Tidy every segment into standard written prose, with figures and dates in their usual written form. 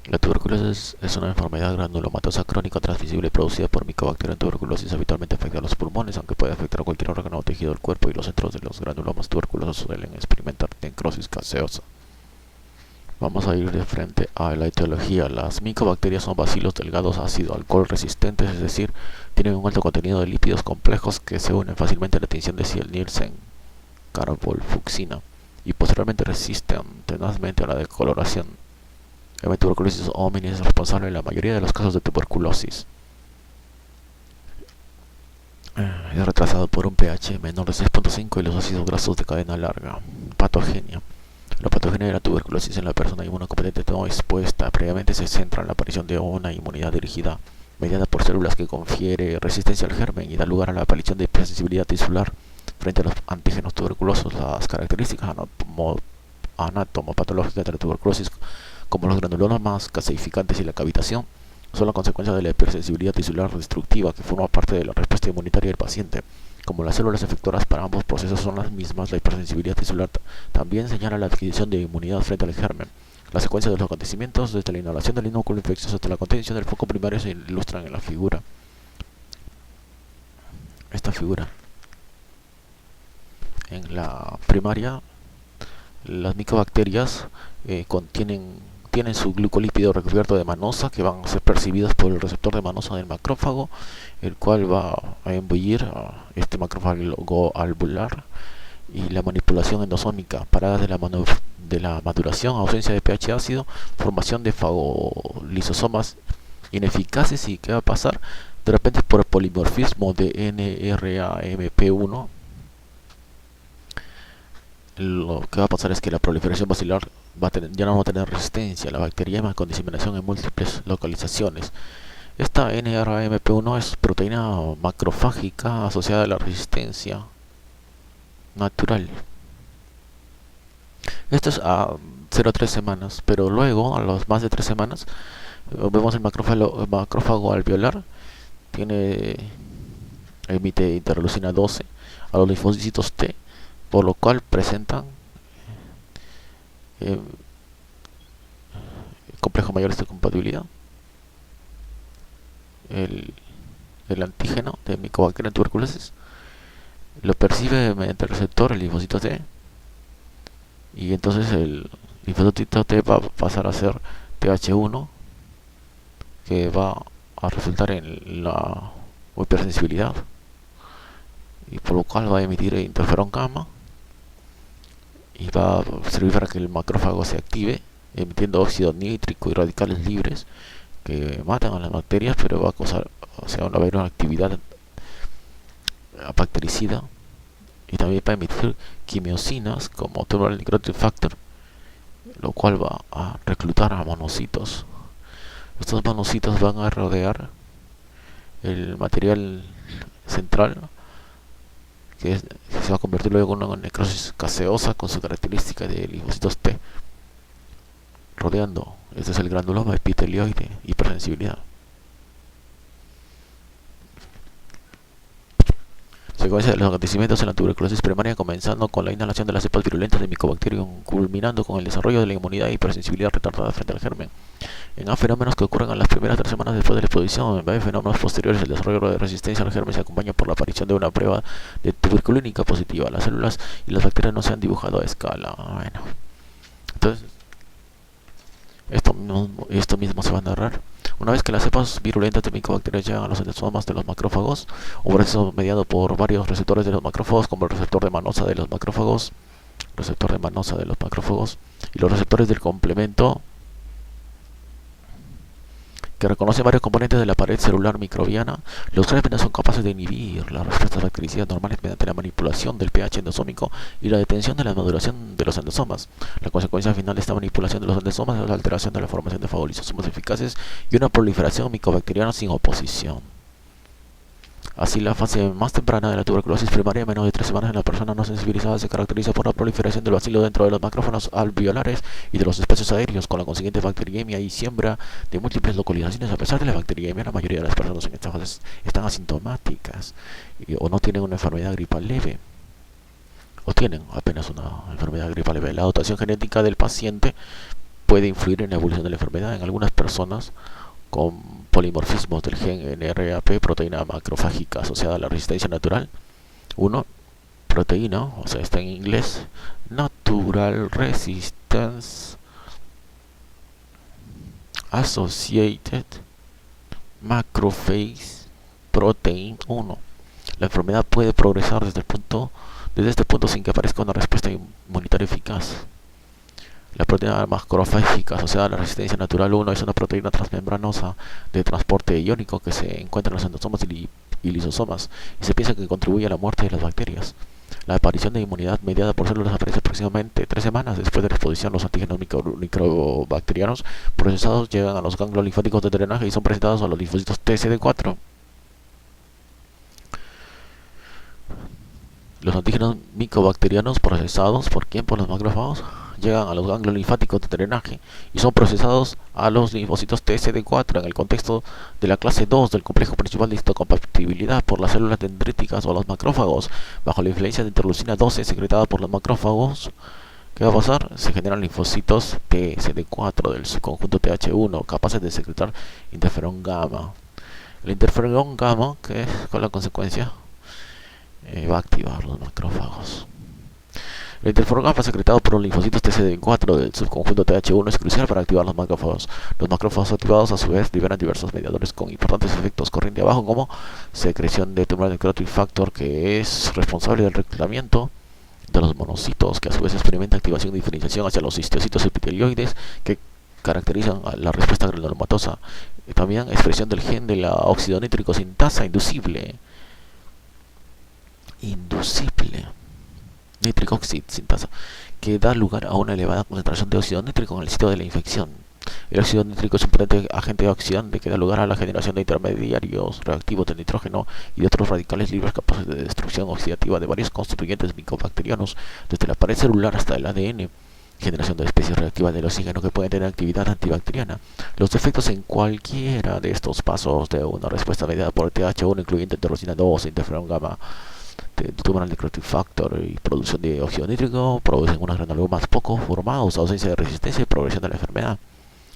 La tuberculosis es una enfermedad granulomatosa crónica transmisible producida por Mycobacterium tuberculosis. Habitualmente afecta a los pulmones, aunque puede afectar a cualquier órgano o tejido del cuerpo, y los centros de los granulomas tuberculosos suelen experimentar necrosis gaseosa. Vamos a ir de frente a la etiología. Las micobacterias son bacilos delgados ácido-alcohol resistentes, es decir, tienen un alto contenido de lípidos complejos que se unen fácilmente a la tinción de Ciel-Nielsen, carbolfucsina, y posteriormente resisten tenazmente a la decoloración. M. tuberculosis hominis es responsable en la mayoría de los casos de tuberculosis. Es retrasado por un pH menor de 6.5 y los ácidos grasos de cadena larga. Patogenia. La patogenia de la tuberculosis en la persona inmunocompetente no expuesta previamente se centra en la aparición de una inmunidad dirigida mediada por células que confiere resistencia al germen y da lugar a la aparición de hipersensibilidad tisular frente a los antígenos tuberculosos. Las características anatomopatológicas de la tuberculosis, como los granulomas calcificantes y la cavitación, son la consecuencia de la hipersensibilidad tisular destructiva que forma parte de la respuesta inmunitaria del paciente. Como las células efectoras para ambos procesos son las mismas, la hipersensibilidad tisular también señala la adquisición de inmunidad frente al germen. La secuencia de los acontecimientos, desde la inhalación del inóculo infeccioso hasta la contención del foco primario, se ilustran en la figura. Esta figura. En la primaria, las micobacterias tienen su glucolípido recubierto de manosa, que van a ser percibidas por el receptor de manosa del macrófago, el cual va a embullir a este macrófago alveolar, y la manipulación endosómica, parada de la maduración, ausencia de pH ácido, formación de fagolisosomas ineficaces. ¿Y qué va a pasar? De repente, por el polimorfismo de NRAMP1, lo que va a pasar es que la proliferación basilar ya no va a tener resistencia a la bacteriemia con diseminación en múltiples localizaciones. Esta NRAMP1 es proteína macrofágica asociada a la resistencia natural. Esto es a 0 a 3 semanas, pero luego, a las más de 3 semanas, vemos el macrófago alveolar, tiene, emite interleucina 12 a los linfocitos T, por lo cual presentan eh, complejo mayores de compatibilidad. El, el antígeno de Mycobacterium tuberculosis lo percibe mediante el receptor, el linfocito T, y entonces el linfocito T va a pasar a ser TH1, que va a resultar en la hipersensibilidad, y por lo cual va a emitir interferón gamma y va a servir para que el macrófago se active emitiendo óxido nítrico y radicales libres que matan a las bacterias, pero va a causar, o sea, va a haber una actividad bactericida, y también va a emitir quimiosinas como tumoral necrotic factor, lo cual va a reclutar a monocitos. Estos monocitos van a rodear el material central, que se va a convertir luego en una necrosis gaseosa con su característica de linfocitos T rodeando. Este es el granuloma epitelioide, hipersensibilidad. Secuencia de los acontecimientos en la tuberculosis primaria, comenzando con la inhalación de las cepas virulentas de Mycobacterium, culminando con el desarrollo de la inmunidad e hipersensibilidad retardada frente al germen. En A, fenómenos que ocurren en las primeras 3 semanas después de la exposición. En B, fenómenos posteriores, el desarrollo de resistencia al germen se acompaña por la aparición de una prueba de tuberculínica positiva. Las células y las bacterias no se han dibujado a escala. Bueno, entonces esto mismo se va a narrar. Una vez que las cepas virulentas de micobacterias llegan a los endosomas de los macrófagos, un proceso mediado por varios receptores de los macrófagos, como el receptor de manosa de los macrófagos, y los receptores del complemento, que reconocen varios componentes de la pared celular microbiana, los germes no son capaces de inhibir las respuestas bactericidas normales mediante la manipulación del pH endosómico y la detención de la maduración de los endosomas. La consecuencia final de esta manipulación de los endosomas es la alteración de la formación de fagolisosomas eficaces y una proliferación micobacteriana sin oposición. Así, la fase más temprana de la tuberculosis primaria, menos de 3 semanas en la persona no sensibilizada, se caracteriza por la proliferación del bacilo dentro de los macrófagos alveolares y de los espacios aéreos, con la consiguiente bacteriemia y siembra de múltiples localizaciones. A pesar de la bacteriemia, la mayoría de las personas en esta fase están asintomáticas o no tienen una enfermedad gripal leve, o tienen apenas una enfermedad gripal leve. La dotación genética del paciente puede influir en la evolución de la enfermedad. En algunas personas con polimorfismos del gen NRAP, proteína macrofágica asociada a la resistencia natural, 1. Proteína, o sea, está en inglés, Natural Resistance Associated Macrophage Protein 1. La enfermedad puede progresar desde este punto sin que aparezca una respuesta inmunitaria eficaz. La proteína macrofágica asociada a la resistencia natural 1 es una proteína transmembranosa de transporte iónico que se encuentra en los endosomas y lisosomas, y se piensa que contribuye a la muerte de las bacterias. La aparición de inmunidad mediada por células aparece aproximadamente 3 semanas después de la exposición. Los antígenos microbacterianos procesados llegan a los ganglios linfáticos de drenaje y son presentados a los linfocitos TCD4. Los antígenos micobacterianos procesados por los macrófagos llegan a los ganglios linfáticos de drenaje y son procesados a los linfocitos TCD4 en el contexto de la clase 2 del complejo principal de histocompatibilidad por las células dendríticas o los macrófagos. Bajo la influencia de interleucina 12 secretada por los macrófagos, ¿qué va a pasar? Se generan linfocitos TCD4 del subconjunto TH1 capaces de secretar interferón gamma. El interferón gamma, que es con la consecuencia va a activar los macrófagos. El interferón gamma secretado por los linfocitos TCD4 del subconjunto TH1 es crucial para activar los macrófagos. Los macrófagos activados a su vez liberan diversos mediadores con importantes efectos corriente abajo, como secreción de tumoral necrotic factor, que es responsable del reclutamiento de los monocitos, que a su vez experimenta activación y diferenciación hacia los histocitos epitelioides que caracterizan a la respuesta granulomatosa. También expresión del gen de la óxido nítrico sintasa inducible nítrico oxid sintasa, que da lugar a una elevada concentración de óxido nítrico en el sitio de la infección. El óxido nítrico es un potente agente oxidante que da lugar a la generación de intermediarios reactivos de nitrógeno y de otros radicales libres capaces de destrucción oxidativa de varios constituyentes micobacterianos, desde la pared celular hasta el ADN. Generación de especies reactivas del oxígeno que pueden tener actividad antibacteriana. Los defectos en cualquiera de estos pasos de una respuesta mediada por TH1, incluyendo interleucina 2, interferón gamma, tumoral necrotic factor y producción de óxido nítrico, producen unos granulomas poco formados, ausencia de resistencia y progresión de la enfermedad.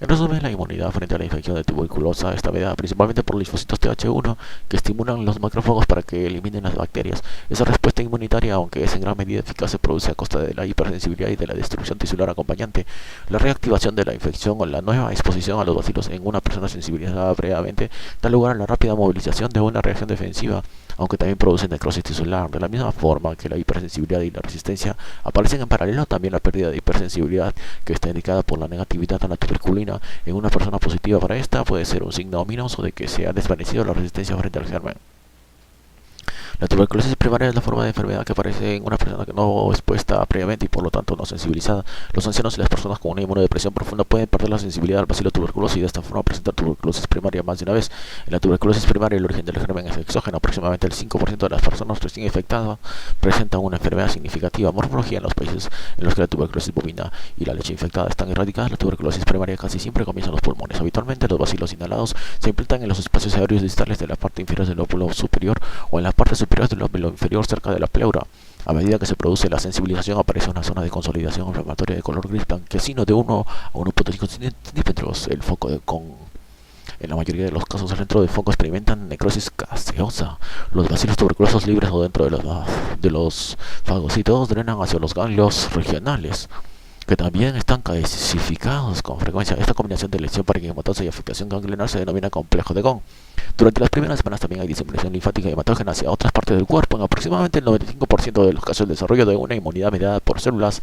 En resumen, la inmunidad frente a la infección de tuberculosa está mediada principalmente por los linfocitos TH1 que estimulan los macrófagos para que eliminen las bacterias. Esa respuesta inmunitaria, aunque es en gran medida eficaz, se produce a costa de la hipersensibilidad y de la destrucción tisular acompañante. La reactivación de la infección o la nueva exposición a los bacilos en una persona sensibilizada previamente da lugar a la rápida movilización de una reacción defensiva, aunque también produce necrosis tisular. De la misma forma que la hipersensibilidad y la resistencia aparecen en paralelo, también la pérdida de hipersensibilidad, que está indicada por la negatividad a la tuberculina en una persona positiva para esta, puede ser un signo ominoso de que se ha desvanecido la resistencia frente al germen. La tuberculosis primaria es la forma de enfermedad que aparece en una persona que no expuesta previamente y por lo tanto no sensibilizada. Los ancianos y las personas con una inmunodepresión profunda pueden perder la sensibilidad al bacilo tuberculosis y de esta forma presentar tuberculosis primaria más de una vez. En la tuberculosis primaria el origen del germen es exógeno. Aproximadamente el 5% de las personas recién infectadas presentan una enfermedad significativa. Morfología: en los países en los que la tuberculosis bovina y la leche infectada están erradicadas, la tuberculosis primaria casi siempre comienza en los pulmones. Habitualmente los bacilos inhalados se implantan en los espacios aéreos distales de la parte inferior del lóbulo superior o en la parte superior del lóbulo inferior cerca de la pleura. A medida que se produce la sensibilización aparece una zona de consolidación inflamatoria de color gris blanquecino de 1 a 1.5 centímetros. El foco en la mayoría de los casos el centro de foco experimentan necrosis gaseosa. Los bacilos tuberculosos libres o dentro de los fagocitos drenan hacia los ganglios regionales, que también están calcificados con frecuencia. Esta combinación de lesión parenquimatosa y afectación ganglionar se denomina complejo de Ghosn. Durante las primeras semanas también hay diseminación linfática y hematógena hacia otras partes del cuerpo. En aproximadamente el 95% de los casos, el desarrollo de una inmunidad mediada por células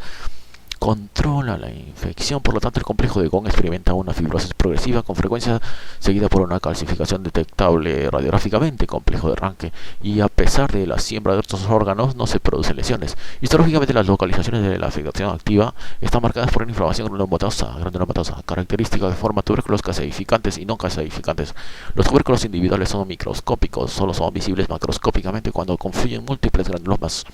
controla la infección. Por lo tanto, el complejo de Ghosn experimenta una fibrosis progresiva con frecuencia seguida por una calcificación detectable radiográficamente, complejo de Ranke, y a pesar de la siembra de otros órganos no se producen lesiones. Histológicamente, las localizaciones de la afectación activa están marcadas por una inflamación granulomatosa, característica que forma tubérculos caseificantes y no caseificantes. Los tubérculos individuales son microscópicos, solo son visibles macroscópicamente cuando confluyen múltiples granulomas.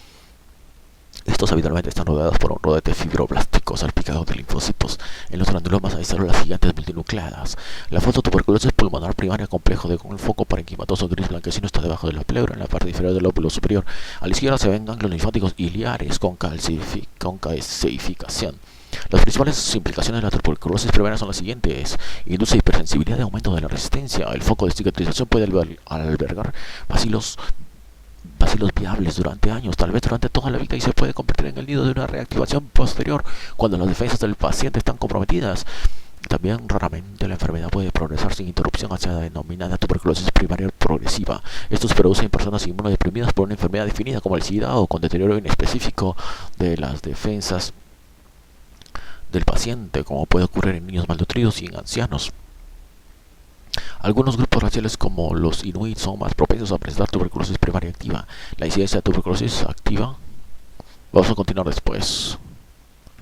Estos habitualmente están rodeados por un rodete fibroblástico salpicado de linfocitos. En los granulomas hay células gigantes multinucleadas. La fototuberculosis pulmonar primaria complejo de Ghosn, el foco parenquimatoso gris blanquecino está debajo de la pleura, en la parte inferior del lóbulo superior. A la izquierda se ven ganglios linfáticos iliares con calcificación. Las principales implicaciones de la tuberculosis primaria son las siguientes: induce hipersensibilidad y aumento de la resistencia. El foco de cicatrización puede albergar bacilos viables durante años, tal vez durante toda la vida, y se puede convertir en el nido de una reactivación posterior cuando las defensas del paciente están comprometidas. También raramente la enfermedad puede progresar sin interrupción hacia la denominada tuberculosis primaria progresiva. Esto se produce en personas inmunodeprimidas por una enfermedad definida como el SIDA o con deterioro inespecífico de las defensas del paciente, como puede ocurrir en niños malnutridos y en ancianos. Algunos grupos raciales como los inuit son más propensos a presentar tuberculosis primaria activa. La incidencia de tuberculosis activa, vamos a continuar después.